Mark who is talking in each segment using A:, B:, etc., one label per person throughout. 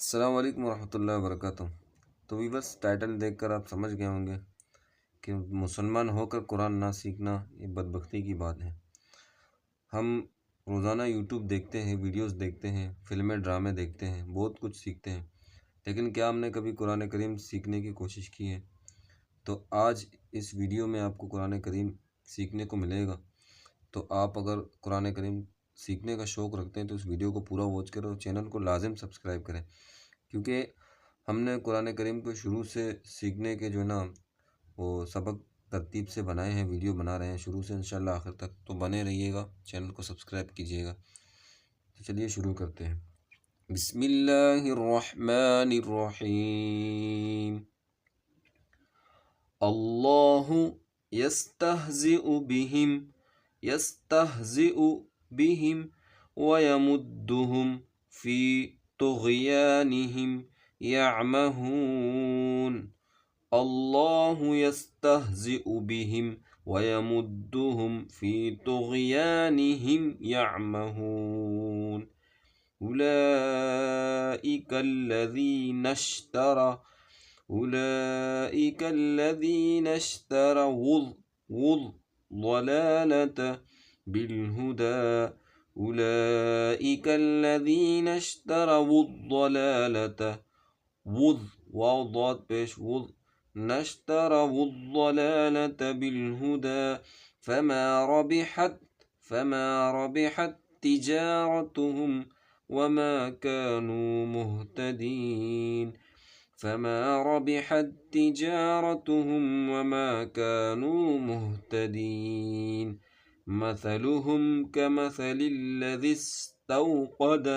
A: अस्सलाम वालेकुम वरहमतुल्लाहि वबरकातुहू। तो वीवर्स, टाइटल देखकर आप समझ गए होंगे कि मुसलमान होकर कुरान ना सीखना ये बदबख्ती की बात है। हम रोज़ाना यूट्यूब देखते हैं, वीडियोस देखते हैं, फिल्में ड्रामे देखते हैं, बहुत कुछ सीखते हैं, लेकिन क्या हमने कभी कुरान करीम सीखने की कोशिश की है? तो आज इस वीडियो में आपको कुरान करीम सीखने को मिलेगा। तो आप अगर कुरान करीम सीखने का शौक़ रखते हैं तो इस वीडियो को पूरा वॉच करें और चैनल को लाजिम सब्सक्राइब करें, क्योंकि हमने कुरान करीम को शुरू से सीखने के जो है ना वो सबक तरतीब से बनाए हैं, वीडियो बना रहे हैं शुरू से इंशाल्लाह आखिर तक। तो बने रहिएगा, चैनल को सब्सक्राइब कीजिएगा। तो चलिए शुरू करते हैं। बिस्मिल्लाहिर्रहमानिर्रहीम। अल्लाहु यस्तहज़िउ बिहिम व यमुद्दुहुम फ़ी तुग़यानिहिम यअमहून। अल्लाहु यस्तहज़िउ बिहिम व यमुद्दुहुम फ़ी तुग़यानिहिम यअमहून। أولئك الذين اشتروا الضلالة بالهدى أولئك الذين اشتروا الضلالة وضاد بيش نشتروا الضلالة بالهدى فما ربحت تجارتهم وما كانوا مهتدين. فما ربحت تجارتهم وما كانوا مهتدين. مثلهم كمثل الذي استوقد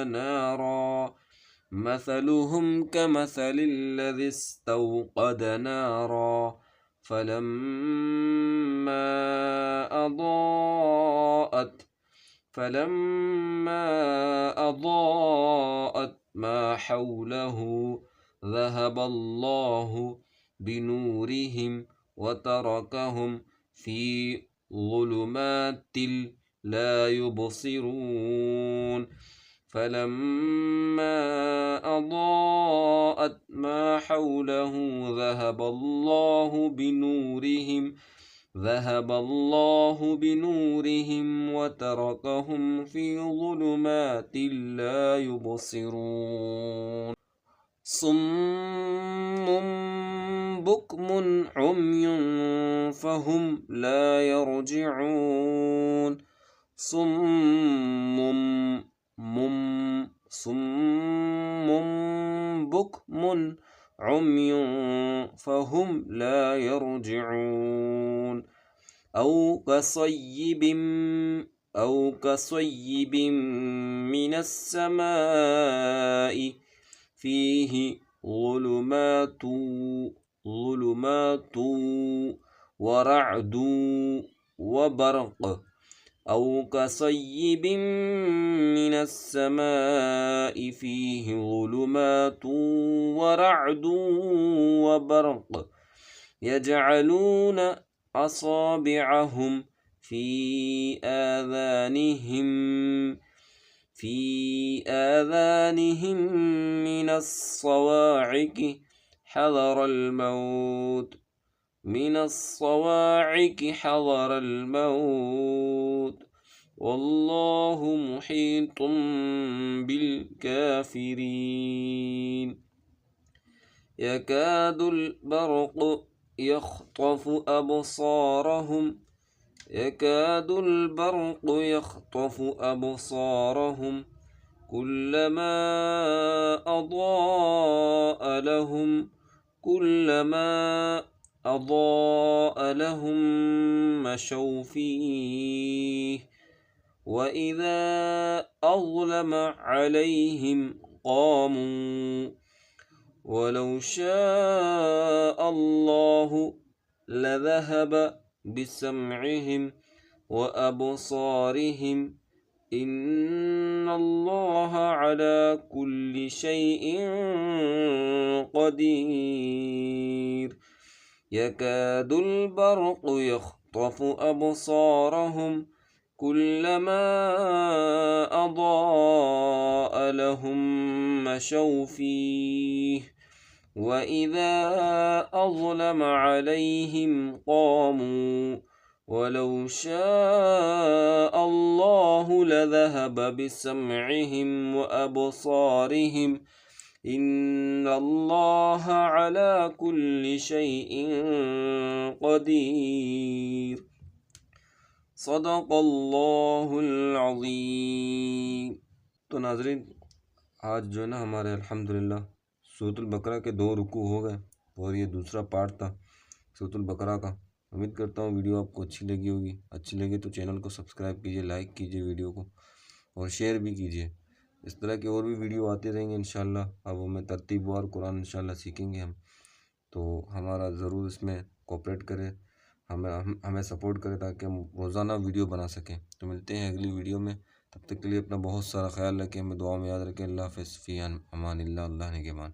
A: نارا فلما أضاءت ما حوله ذهب الله بنورهم وتركهم في ظلمات لا يبصرون. فلما أضاءت ما حوله ذهب الله بنورهم وتركهم في ظلمات لا يبصرون. صم بكم عمي فهم لا يرجعون. صم بكم عمي فهم لا يرجعون. أو كصيب من السماء فيه ظلمات ورعد وبرق. أو كصيب من السماء فيه ظلمات ورعد وبرق يجعلون أصابعهم في آذانهم من الصواعق حذر الموت والله محيط بالكافرين. يكاد البرق يخطف أبصارهم كلما أضاء لهم مشوا فيه وإذا أظلم عليهم قاموا. ولو شاء الله لذهب بسمعهم وأبصارهم إن الله على كل شيء قدير. يكاد البرق يخطف أبصارهم كلما أضاء لهم مشوا فيه وإذا أظلم عليهم قاموا ولو شاء الله لذهب بسمعهم وأبصارهم إن الله على كل شيء قدير صدق اللہ العظیم۔ تو ناظرین، آج جو ہے نا ہمارے الحمدللہ سورۃ البقرہ کے 2 رکوع ہو گئے اور یہ دوسرا پارٹ تھا سورۃ البقرہ کا۔ امید کرتا ہوں ویڈیو آپ کو اچھی لگی ہوگی۔ اچھی لگی تو چینل کو سبسکرائب کیجیے، لائک کیجیے ویڈیو کو اور شیئر بھی کیجیے۔ اس طرح کے اور بھی ویڈیو آتے رہیں گے انشاءاللہ۔ اب ہمیں ترتیب وار قرآن انشاءاللہ سیکھیں گے ہم، تو ہمارا ضرور اس میں کوپریٹ کرے، ہمیں سپورٹ کرے تاکہ ہم روزانہ ویڈیو بنا سکیں۔ تو ملتے ہیں اگلی ویڈیو میں، تب تک کے لیے اپنا بہت سارا خیال رکھیں، ہمیں دعا میں یاد رکھیں۔ اللہ حافظ، فی امان اللہ، اللہ نگہبان۔